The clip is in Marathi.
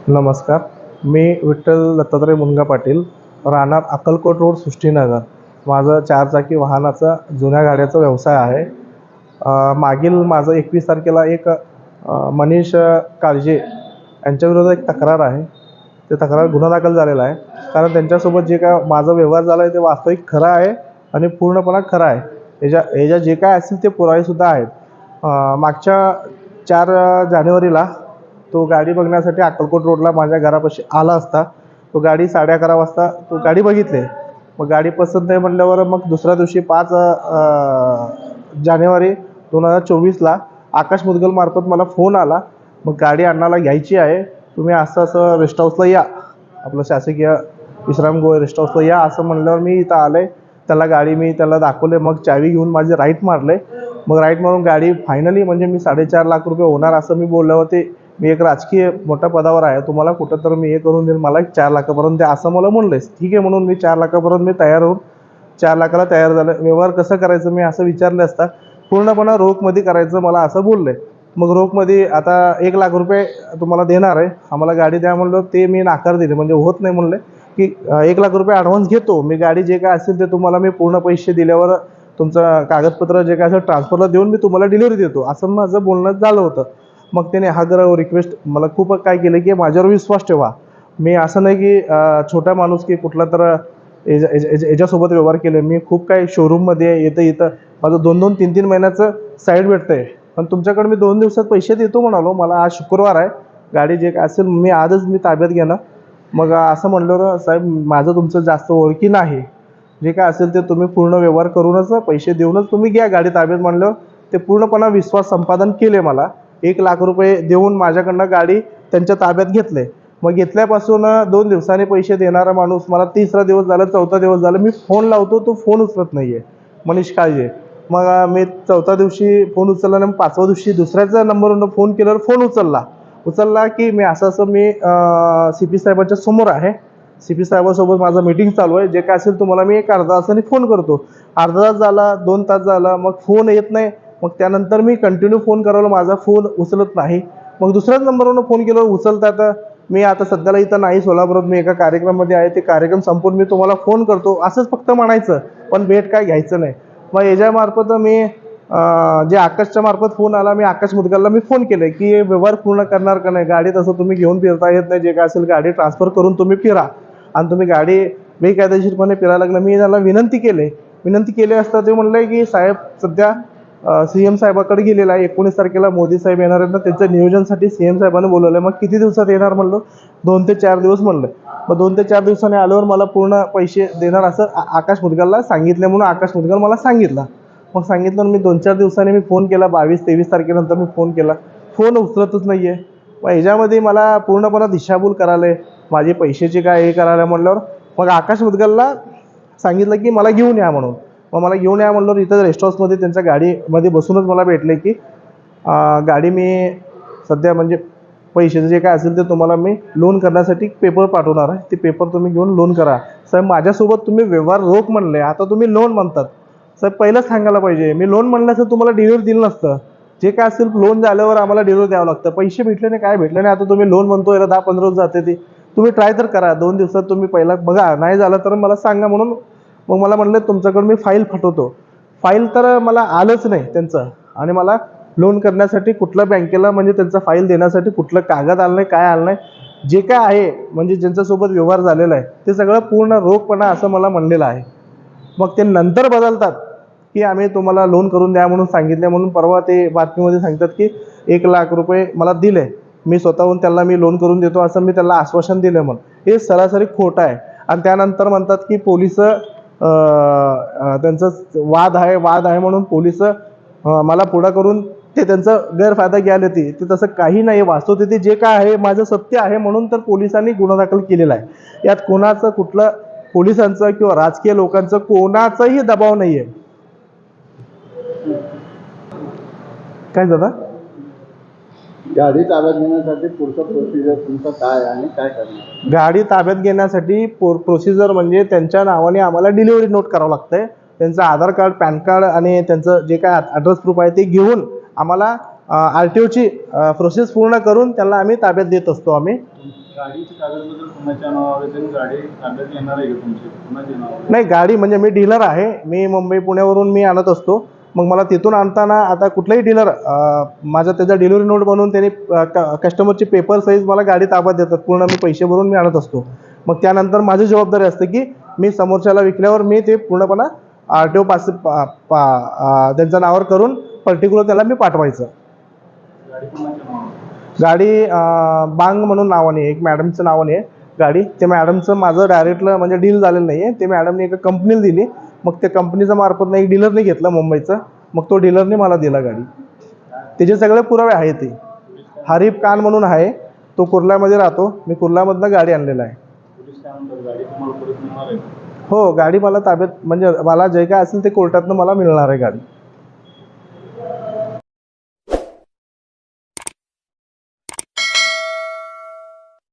नमस्कार. मी विठ्ठल दत्तात्रय मुनगा पाटील, राहणार अक्कलकोट रोड, सृष्टीनगर. माझं चारचाकी वाहनाचा जुन्या गाड्याचा व्यवसाय आहे. मागील माझं 21 तारखेला एक मनीष काळजे यांच्याविरोधात एक तक्रार आहे. ते तक्रार गुन्हा दाखल झालेला आहे. कारण त्यांच्यासोबत जे काय माझा व्यवहार झाला आहे ते वास्तविक खरं आहे आणि पूर्णपणे खरं आहे. ह्याच्या जे काय असतील ते पुरावेसुद्धा आहेत. मागच्या 4 जानेवारीला तो गाडी बघण्यासाठी अक्कलकोट रोडला माझ्या घरापाशी आला असता. तो गाडी 11:30 वाजता तो गाडी बघितली. मग गाडी पसंत नाही म्हटल्यावर मग दुसऱ्या दिवशी 5 जानेवारी 2024ला आकाश मुदगलमार्फत मला फोन आला. मग गाडी अण्णाला घ्यायची आहे, तुम्ही असं रेस्ट हाऊसला या, आपलं शासकीय विश्रामगृह रेस्ट हाऊसला या असं म्हणल्यावर मी इथं आले. त्याला गाडी मी त्याला दाखवले. मग चावी घेऊन माझे राईट मारले. मग राईट मारून गाडी फायनली म्हणजे मी 4.5 लाख रुपये होणार असं मी बोलल्यावरती, मी एक राजकीय मोठ्या पदावर आहे, तुम्हाला कुठं तर मी हे करून देईन, मला 4 लाखापर्यंत द्या असं मला म्हणलेस. ठीक आहे म्हणून मी 4 लाखापर्यंत मी तयार होऊन 4 लाखाला तयार झालं. व्यवहार कसं करायचं मी असं विचारले असता पूर्णपणे रोखमध्ये करायचं मला असं बोलले. मग रोखमध्ये आता 1 लाख रुपये तुम्हाला देणार आहे, आम्हाला गाडी द्या म्हणलं. ते मी नाकार दिले, म्हणजे होत नाही म्हणले की 1 लाख रुपये ॲडव्हान्स घेतो मी, गाडी जे काय असेल ते तुम्हाला मी पूर्ण पैसे दिल्यावर तुमचं कागदपत्र जे काय असेल ट्रान्सफरला देऊन मी तुम्हाला डिलिव्हरी देतो असं माझं बोलणं झालं होतं. मग त्याने रिक्वेस्ट मला खूप काय केलं की माझ्यावर विश्वास ठेवा. मी असं नाही की छोटा माणूस की कुठला तर याच्यासोबत व्यवहार केले. मी खूप काही शोरूममध्ये इथं माझं 2-2, 3-3 महिन्याचं साईड भेटतं आहे. पण तुमच्याकडे मी 2 दिवसात पैसे देतो म्हणालो. मला आज शुक्रवार आहे, गाडी जे काय असेल मी आजच मी ताब्यात घेणार. मग असं म्हणल्यावर साहेब माझं तुमचं जास्त ओळखी नाही, जे काय असेल ते तुम्ही पूर्ण व्यवहार करूनच पैसे देऊनच तुम्ही घ्या गाडी ताब्यात म्हणल्यावर ते पूर्णपणे विश्वास संपादन केले. मला 1 लाख रुपये देऊन माझ्याकडनं गाडी त्यांच्या ताब्यात घेतले. मग घेतल्यापासून 2 दिवसांनी पैसे देणारा माणूस मला 3रा दिवस झाला, 4था दिवस झाला, मी फोन लावतो तो फोन उचलत नाही आहे, मनीष काळजे. मग मी 4थ्या दिवशी फोन उचलला आणि 5व्या दिवशी दुसऱ्याचा नंबरवरून फोन केल्यावर फोन उचलला की मी असं मी CP साहेबांच्या समोर आहे, CP साहेबांसोबत माझं मीटिंग चालू आहे, जे काय असेल तुम्हाला मी एक अर्धा तासाने फोन करतो. अर्धा तास झाला, 2 तास झाला, मग फोन येत नाही. मग त्यानंतर मी कंटिन्यू फोन करायला, माझा फोन उचलत नाही. मग दुसऱ्याच नंबरवरून फोन केल्यावर उचलतात. मी आता सध्याला इथं नाही, सोलापुरात मी एका कार्यक्रमामध्ये आहे, ते कार्यक्रम संपून मी तुम्हाला फोन करतो असंच फक्त म्हणायचं, पण भेट काय घ्यायचं नाही. मग याच्यामार्फत मी जे आकाशच्या मार्फत फोन आला, मी आकाश मुदगलला मी फोन केले की व्यवहार पूर्ण करणार का नाही, गाडी तसं तुम्ही घेऊन फिरता येत नाही, जे काय असेल गाडी ट्रान्सफर करून तुम्ही फिरा. आणि तुम्ही गाडी बेकायदेशीरपणे फिरायला लागला. मी त्याला विनंती केली असता ते म्हणले की साहेब सध्या CM साहेबाकडे गेलेला आहे. 19 तारखेला मोदी साहेब येणार आहेत ना, त्यांचं नियोजनसाठी CM साहेबांनी बोलवलं. मग किती दिवसात येणार म्हणलो, 2 ते 4 दिवस म्हणलं. मग 2 ते 4 दिवसांनी आल्यावर मला पूर्ण पैसे देणार असं आकाश मुदगलला सांगितलं. म्हणून आकाश मुदगल मला सांगितलं. मग सांगितलं मी 2-4 दिवसांनी मी फोन केला, 22-23 तारखेनंतर मी फोन केला, फोन उचलतच नाही आहे. मग ह्याच्यामध्ये मला पूर्णपणे दिशाभूल करायला, माझे पैशाचे काय हे करायला म्हणल्यावर मग आकाश मुदगलला सांगितलं की मला घेऊन या म्हणून. मग मला घेऊन या म्हणल्यावर इथं रेस्ट हाऊसमध्ये त्यांच्या गाडीमध्ये बसूनच मला भेटले की गाडी मी सध्या म्हणजे पैशाचं जे काय असेल ते तुम्हाला मी लोन करण्यासाठी पेपर पाठवणार आहे, ते पेपर तुम्ही घेऊन लोन करा. साहेब माझ्यासोबत तुम्ही व्यवहार रोख म्हणले, आता तुम्ही लोन म्हणतात. साहेब पहिलंच सांगायला पाहिजे, मी लोन म्हणलं असं तुम्हाला डिलिव्हरी दिलं नसतं. जे काय असेल लोन झाल्यावर आम्हाला डिलिव्हरी द्यावं लागतं. पैसे भेटले नाही, काय भेटले नाही, आता तुम्ही लोन म्हणतो याला 10-15 दिवस जाते. ती तुम्ही ट्राय तर करा, 2 दिवसात तुम्ही पहिला बघा, नाही झालं तर मला सांगा म्हणून. मग मला म्हणलं तुमच्याकडून मी फाईल पाठवतो. फाईल तर मला आलंच नाही त्यांचं, आणि मला लोन करण्यासाठी कुठल्या बँकेला म्हणजे त्यांचा फाईल देण्यासाठी कुठलं कागद आलं नाही, काय आलं नाही. जे काय आहे म्हणजे ज्यांच्यासोबत व्यवहार झालेला आहे ते सगळं पूर्ण रोखपणा असं मला म्हणलेलं आहे. मग ते नंतर बदलतात की आम्ही तुम्हाला लोन करून द्या म्हणून सांगितले, म्हणून परवा ते बातमीमध्ये सांगतात की 1 लाख रुपये मला दिले, मी स्वतःहून त्यांना मी लोन करून देतो असं मी त्याला आश्वासन दिलं. म्हणून हे सरासरी खोटं आहे. आणि त्यानंतर म्हणतात की पोलिस त्यांचा वाद आहे म्हणून पोलिस मला पुढं करून ते त्यांचा गैरफायदा घ्यायला येते. ते तसं काही नाही, वास्तवते जे काय आहे माझं सत्य आहे म्हणून तर पोलिसांनी गुन्हा दाखल केलेला आहे. यात कोणाचं कुठलं पोलिसांचं किंवा राजकीय लोकांचं कोणाचाही दबाव नाही आहे. काय दादा, गाडी ताब्यात घेण्यासाठी पुढचा प्रोसिजर तुमचा काय आणि काय करणार? गाडी ताब्यात घेण्यासाठी प्रोसिजर म्हणजे त्यांच्या नावाने आम्हाला डिलिव्हरी नोट करावं लागतंय. त्यांचं आधार कार्ड, पॅन कार्ड आणि त्यांचं जे काय ॲड्रेस प्रूफ आहे ते घेऊन आम्हाला RTOची प्रोसेस पूर्ण करून त्यांना आम्ही ताब्यात देत असतो आम्ही. गाडीची कागदपत्र कोणाच्या नावावर आहे आणि गाडी ताब्यात येणार आहे का तुमची कोणाच्या नावावर? नाही, गाडी म्हणजे मी डीलर आहे. मी मुंबई पुण्यावरून मी आणत असतो. मग मला तिथून आणताना आता कुठलाही डीलर माझा त्याचा डिलिव्हरी नोट बनवून त्याने कस्टमरचे पेपर सहित मला गाडी ताब्यात देतात. पूर्ण मी पैसे भरून मी आणत असतो. मग त्यानंतर माझी जबाबदारी असते की मी समोरच्याला विकल्यावर मी ते पूर्णपणे RTO पास त्यांच्या नावावर करून पर्टिक्युलर त्याला मी पाठवायचं. गाडी कोणाच्या नावावर? गाडी बांग म्हणून नावाने आहे, एक मॅडमचं नावाने आहे गाडी. ते मॅडमचं माझं डायरेक्टलं म्हणजे डील झालेलं नाही आहे. ते मॅडमने एका कंपनीला दिली. मग त्या कंपनीच्या मार्फतनं एक डीलरने घेतलं मुंबईचं. मग तो डीलरने मला दिला गाडी. त्याचे सगळे पुरावे आहे. ते हरीफ खान म्हणून आहे, तो कुर्ल्यामध्ये राहतो. मी कुर्ल्यामधनं गाडी आणलेला आहे. पोलीस काय म्हणतात गाडी तुम्हाला परत मिळणार आहे? हो, गाडी मला ताब्यात म्हणजे मला जे काय असेल ते कोर्टातनं मला मिळणार आहे गाडी.